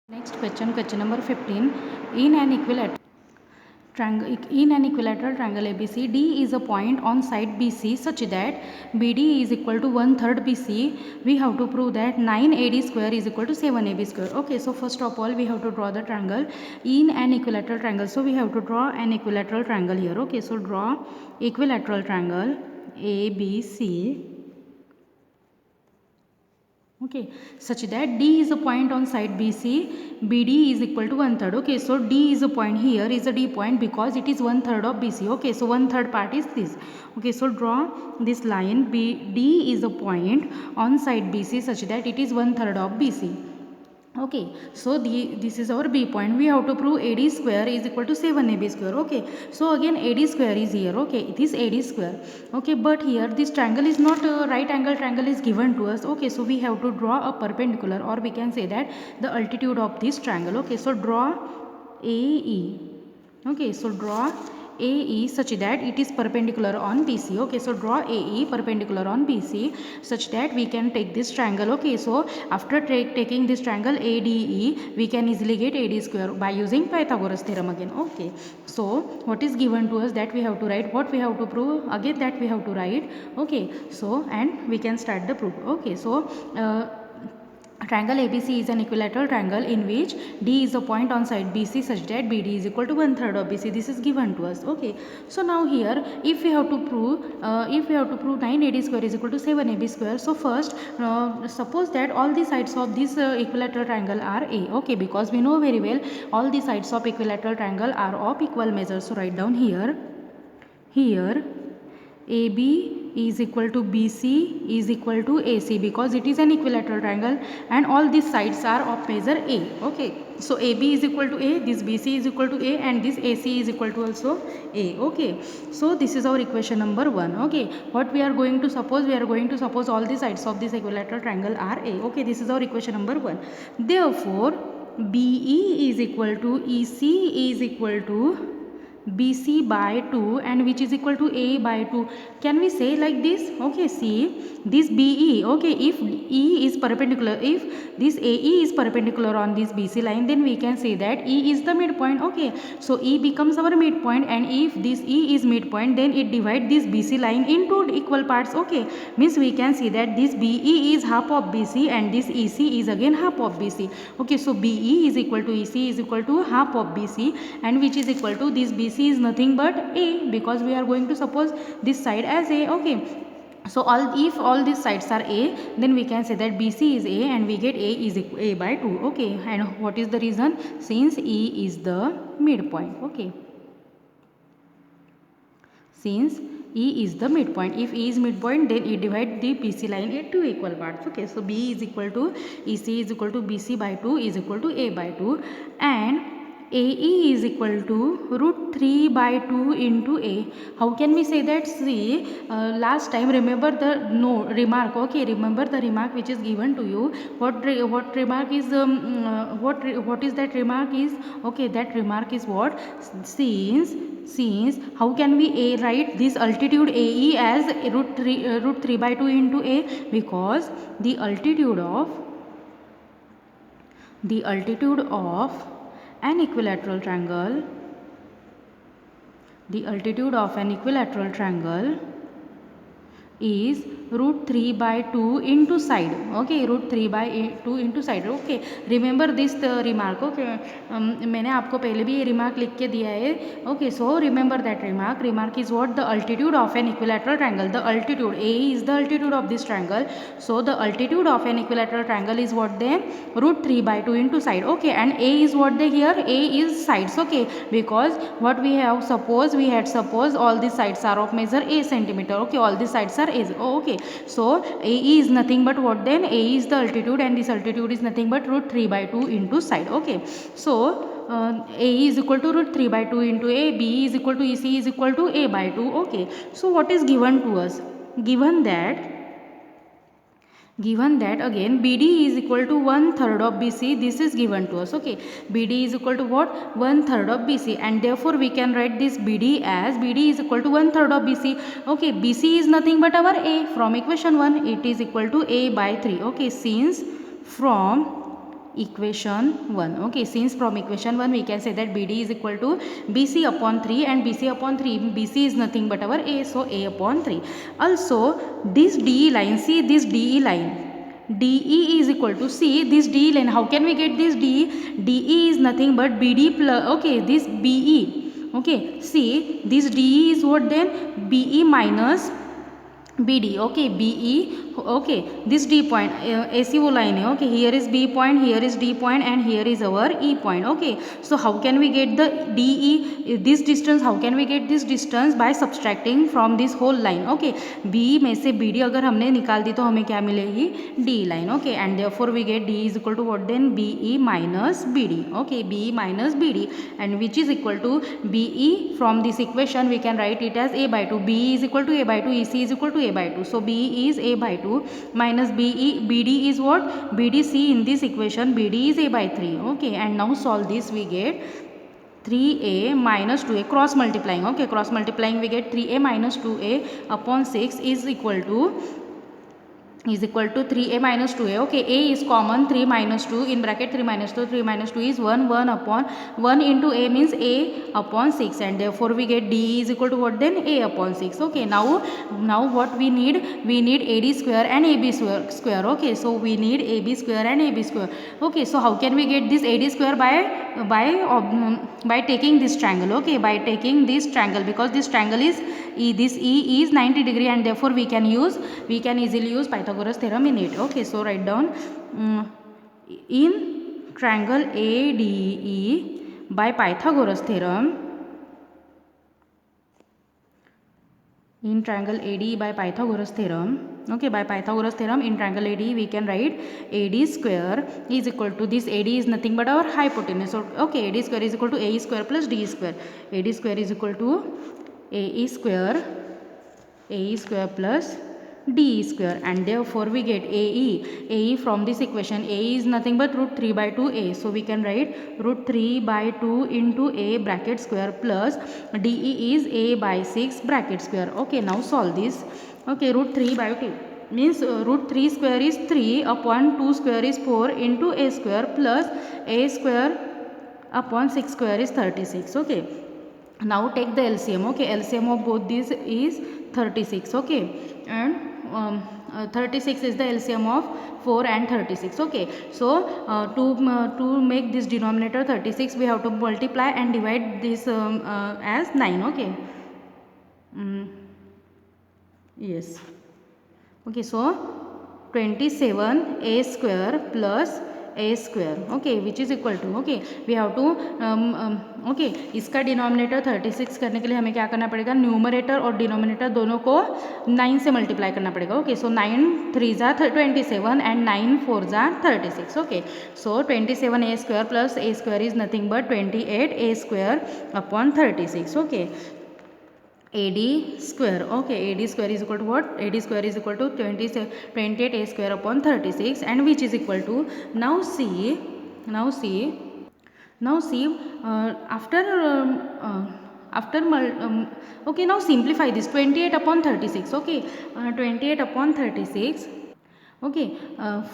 Next question, question number 15. In an equilateral triangle ABC, D is a point on side BC such that BD is equal to 1/3 BC. We have to prove that 9AD square is equal to 7AB square. Okay, so first of all, we have to draw the triangle in an equilateral triangle. So we have to draw an equilateral triangle here. Okay, so draw equilateral triangle ABC. Okay, such that D is a point on side BC, BD is equal to 1/3. Okay, so D is a point here, is a D point because it is 1/3 of BC. Okay, so 1/3 part is this. Okay, so draw this line BD is a point on side BC such that it is 1/3 of BC. Okay, so this is our B point. We have to prove AD square is equal to 7AB square. Okay, so again AD square is here. Okay, it is AD square. Okay, but here this triangle is not right angle triangle is given to us. Okay, so we have to draw a perpendicular, or we can say that the altitude of this triangle. Okay, so draw AE. Okay, so draw AE such that it is perpendicular on BC. Okay, so draw AE perpendicular on BC such that we can take this triangle. Okay, so after taking this triangle ADE, we can easily get AD square by using Pythagoras theorem again. Okay, so what is given to us, that we have to write, what we have to prove again, that we have to write. Okay, so and we can start the proof. Okay, so triangle ABC is an equilateral triangle in which D is a point on side BC such that BD is equal to 1/3 of BC. This is given to us. Okay, so now here if we have to prove 9AD square is equal to 7AB square. So first suppose that all the sides of this equilateral triangle are A. Okay, because we know very well all the sides of equilateral triangle are of equal measure. So write down here AB is equal to BC is equal to AC, because it is an equilateral triangle and all these sides are of measure A. Okay, so AB is equal to A, this BC is equal to A, and this AC is equal to also A. Okay, so this is our equation number 1. Okay, what we are going to suppose, we are going to suppose all the sides of this equilateral triangle are A. Okay, this is our equation number 1. Therefore BE is equal to EC is equal to BC by 2, and which is equal to A by 2. Can we say like this? Okay, see this BE. Okay, if E is perpendicular, if this AE is perpendicular on this BC line, then we can say that E is the midpoint. Okay, so E becomes our midpoint, and if this E is midpoint, then it divides this BC line into equal parts. Okay, means we can see that this BE is half of BC and this EC is again half of BC. Okay, so BE is equal to EC is equal to half of BC, and which is equal to this BC is nothing but A, because we are going to suppose this side as A. Okay, so if all these sides are A, then we can say that BC is A and we get A is A by 2. Okay, and what is the reason? Since E is the midpoint. Okay, since E is the midpoint. If E is midpoint, then it divides the BC line into equal parts. Okay, so B is equal to EC is equal to BC by 2 is equal to A by 2, and AE is equal to root 3 by 2 into A. How can we say that? See, last time remember the remark. Okay, remember the remark which is given to you. What remark is what is that remark is? Okay, that remark is what? Since how can we write this altitude AE as root 3 by 2 into A? Because the altitude of an equilateral triangle, is root 3 by 2 into side. Okay, root 3 by 2 into side. Okay, remember this remark. Okay, मैंने आपको पहले भी ये remark लिख के दिया है. Okay, so remember that remark is what? The altitude of an equilateral triangle. The altitude A is the altitude of this triangle, so the altitude of an equilateral triangle is what? Then root 3 by 2 into side. Okay, and A is what they here? A is sides. Okay, because what we have suppose, we had suppose all these sides are of measure A centimeter. Okay, all these sides are A. Oh, okay, so AE is nothing but what? Then AE is the altitude, and this altitude is nothing but root 3 by 2 into side. Okay, so AE is equal to root 3 by 2 into A, BE is equal to EC is equal to A by 2. Okay, so what is given to us? Given that again BD is equal to 1/3 of BC, this is given to us. Okay, BD is equal to what? 1/3 of BC, and therefore we can write this BD as BD is equal to 1/3 of BC. Okay, BC is nothing but our A. From equation 1 it is equal to A by 3. Okay, since from equation 1. Okay, since from equation 1 we can say that BD is equal to BC upon 3, and BC upon 3, BC is nothing but our A, so A upon 3. Also this DE line, see this DE line, DE is equal to, see this DE line, how can we get this DE? DE is nothing but BD plus, okay, this BE, okay, see this DE is what then? BE minus BD, okay, BE, okay, this D point, AC वो line है, okay, here is B point, here is D point, and here is our E point, okay. So how can we get the DE, this distance, how can we get this distance? By subtracting from this whole line, okay. B में से BD अगर हमने निकाल दी तो हमें क्या मिलेगी? D line, okay, and therefore we get D is equal to what then? BE minus BD, okay, BE minus BD, and which is equal to BE. From this equation we can write it as A by 2, BE is equal to A by 2, EC is equal to A by 2, so BE is A by 2 minus BD is what? BDC in this equation, BD is A by 3, okay, and now solve this, we get 3A minus 2A, cross multiplying, okay, cross multiplying we get 3A minus 2A upon 6 is equal to 3A minus 2A, okay, A is common, 3 minus 2, in bracket 3 minus 2, 3 minus 2 is 1, 1 upon 1 into A means A upon 6, and therefore we get D is equal to what then? A upon 6, okay. Now what we need? We need AD square and AB square, okay, so we need AB square and AB square, okay. So how can we get this AD square? By taking this triangle, okay, by taking this triangle, because this triangle is this E is 90 degree, and therefore we can easily use Pythagoras theorem in it, okay. So write down in triangle ADE by Pythagoras theorem, in triangle ADE by Pythagoras theorem, okay, by Pythagoras theorem in triangle ADE we can write AD square is equal to, this AD is nothing but our hypotenuse, so okay, AD square is equal to AE square plus DE square, AD square is equal to AE square plus DE square, and therefore we get AE from this equation, AE is nothing but root 3 by 2A, so we can write root 3 by 2 into A bracket square plus DE is A by 6 bracket square, okay. Now solve this, okay, root 3 by 2 means root 3 square is 3 upon 2 square is 4 into A square plus A square upon 6 square is 36, okay. Now take the LCM, okay, LCM of both these is 36, okay, and 36 is the LCM of 4 and 36, okay. So to make this denominator 36 we have to multiply and divide this as 9, okay. Yes, okay, so 27A square plus A square, okay, which is equal to, okay, we have to okay, इसका denominator 36 करने के लिए हमें क्या करना पड़ेगा? Numerator और denominator दोनों को 9 से मल्टीप्लाई करना पड़ेगा, ओके. सो 9 3 जा 27 एंड 9 4 जा 36, okay. So 27A square plus A square is nothing but 28A square upon 36, okay. AD square, okay, AD square is equal to what? AD square is equal to 28A square upon 36, and which is equal to, now see okay, now simplify this, 28 upon 36, okay, 28 upon 36, okay,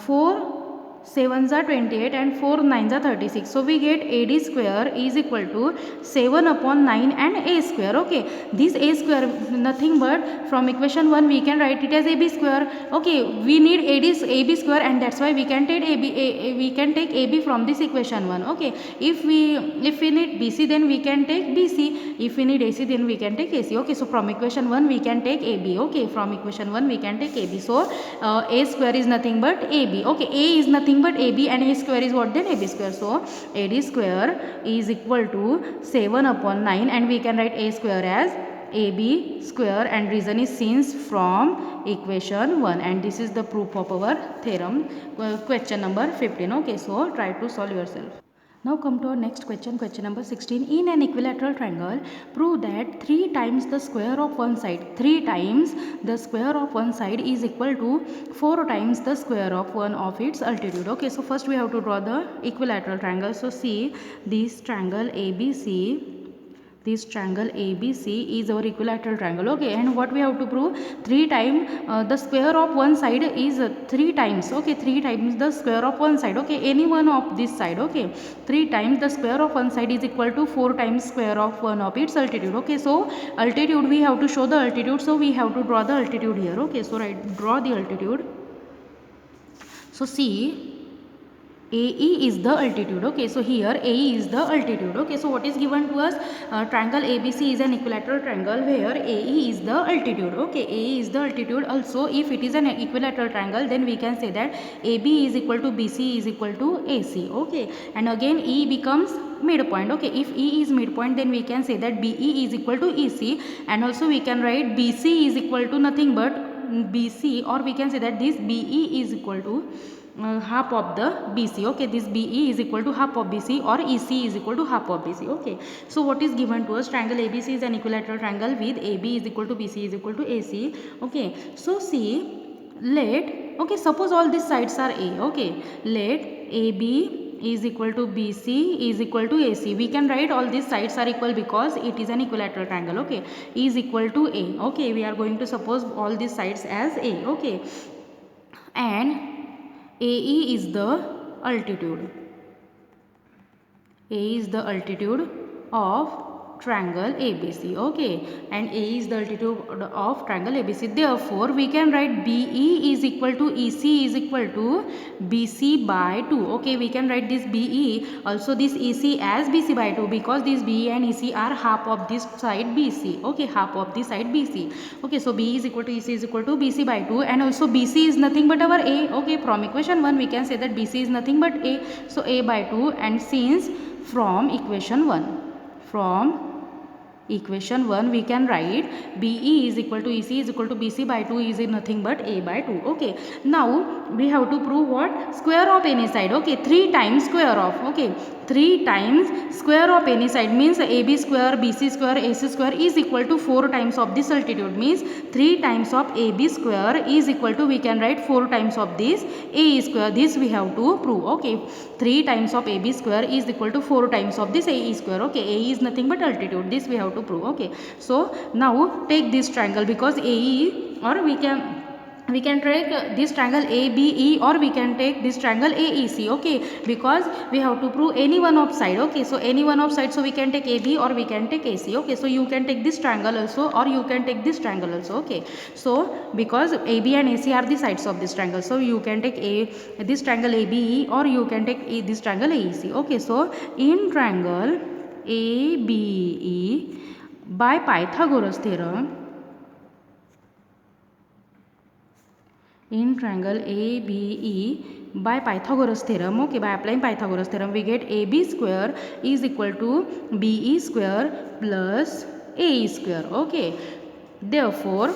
4 7s are 28 and 4 9s are 36, so we get AD square is equal to 7 upon 9 and A square, okay. This A square nothing but from equation 1 we can write it as AB square, okay. We need AB square, and that's why we can take AB from this equation 1, okay. If we need BC then we can take BC, if we need AC then we can take AC, okay. So from equation 1 we can take AB, okay, from equation 1 we can take AB, so A square is nothing but AB, okay. A is nothing but AB, and A square is what then? AB square, so AD square is equal to 7 upon 9, and we can write A square as AB square, and reason is since from equation 1, and this is the proof of our theorem, question number 15, okay. So try to solve yourself. Now come to our next question, question number 16. In an equilateral triangle, prove that 3 times the square of one side, 3 times the square of one side is equal to 4 times the square of one of its altitude. Okay, so first we have to draw the equilateral triangle. So see this triangle ABC this triangle ABC is our equilateral triangle. Okay, and what we have to prove? 3 times the square of one side is 3 times. Okay, 3 times the square of one side. Okay, any one of this side. Okay, 3 times the square of one side is equal to 4 times square of one of its altitude. Okay, so altitude, we have to show the altitude, so we have to draw the altitude here. Okay, so draw the altitude. So see, AE is the altitude. Okay, so here AE is the altitude. Okay, so what is given to us? Triangle ABC is an equilateral triangle where AE is the altitude. Okay, AE is the altitude. Also, if it is an equilateral triangle, then we can say that AB is equal to BC is equal to AC. Okay, and again E becomes midpoint. Okay, if E is midpoint, then we can say that BE is equal to EC, and also we can write BC is equal to nothing but BC, or we can say that this BE is equal to half of the BC. Okay, this BE is equal to half of BC, or EC is equal to half of BC. Okay, so what is given to us? Triangle ABC is an equilateral triangle with AB is equal to BC is equal to AC. Okay, so see, okay, suppose all these sides are A. Okay, let AB is equal to BC is equal to AC. We can write all these sides are equal because it is an equilateral triangle. Okay, is equal to A. Okay, we are going to suppose all these sides as A. Okay, and AE is the altitude. A is the altitude of triangle ABC. Okay, and A is the altitude of triangle ABC. Therefore, we can write BE is equal to EC is equal to BC by 2. Okay, we can write this BE, also this EC as BC by 2, because this BE and EC are half of this side BC. Okay, half of this side BC. Okay, so BE is equal to EC is equal to BC by 2, and also BC is nothing but our A. Okay, from equation 1 we can say that BC is nothing but A. So A by 2, and since from equation 1 we can write BE is equal to EC is equal to BC by 2 is nothing but A by 2. Okay, now we have to prove what? Square of any side. Okay, 3 times square of. Okay, 3 times square of any side means AB square, BC square, AC square is equal to 4 times of this altitude, means 3 times of AB square is equal to, we can write 4 times of this AE square. This we have to prove. Okay, 3 times of AB square is equal to 4 times of this AE square. Okay, AE is nothing but altitude. This we have to prove. Okay, so now take this triangle, because AE, or we can take this triangle ABE, or we can take this triangle AEC. Okay, because we have to prove any one of side. Okay, so any one of side, so we can take AB or we can take AC. Okay, so you can take this triangle also, or you can take this triangle also. Okay, so because AB and AC are the sides of this triangle, so you can take this triangle ABE, or you can take this triangle AEC. Okay, so in triangle ABE, by Pythagoras theorem, in triangle ABE by Pythagoras theorem, okay, by applying Pythagoras theorem, we get AB square is equal to BE square plus AE square. Okay, therefore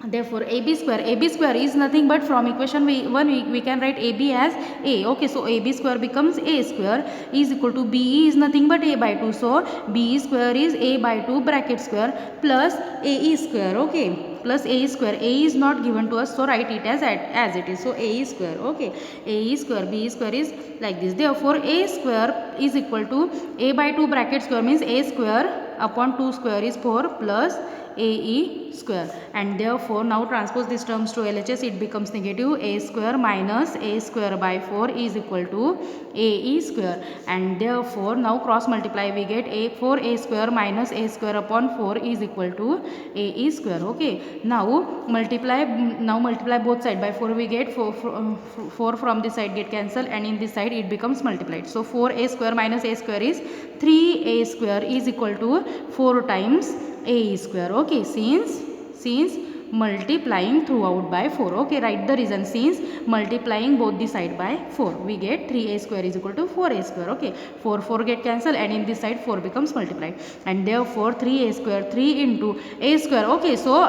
AB square is nothing but, from equation we can write AB as A. Okay, so AB square becomes A square is equal to BE is nothing but A by 2, so BE square is A by 2 bracket square plus AE square. Okay, plus AE square. AE is not given to us, so write it as it is. So AE square. Okay, AE square, BE square is like this. Therefore A square is equal to A by 2 bracket square, means A square upon 2 square is 4 plus AE square, and therefore now transpose these terms to LHS, it becomes negative. A square minus A square by 4 is equal to AE square, and therefore now cross multiply, we get 4A square minus A square upon 4 is equal to AE square. Okay, now multiply both side by 4, we get 4 from this side get cancelled, and in this side it becomes multiplied. So 4A square minus A square is 3A square is equal to 4 times AE square. Okay, since multiplying throughout by 4. Okay, write the reason. Since multiplying both the side by 4, we get 3A square is equal to 4A square. Okay, 4 get cancelled, and in this side 4 becomes multiplied, and therefore 3A square, 3 into A square. Okay, so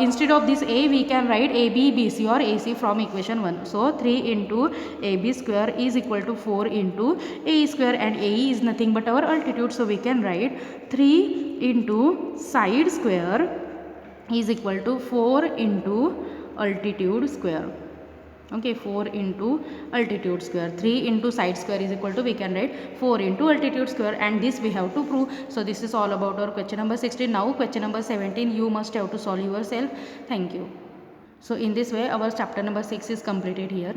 instead of this A, we can write AB, BC or AC from equation 1. So 3 into AB square is equal to 4 into AE square, and AE is nothing but our altitude, so we can write 3 into side square is equal to 4 into altitude square. Okay, 4 into altitude square, 3 into side square is equal to, we can write 4 into altitude square, and this we have to prove. So this is all about our question number 16. Now question number 17 you must have to solve yourself. Thank you. So in this way our chapter number 6 is completed here.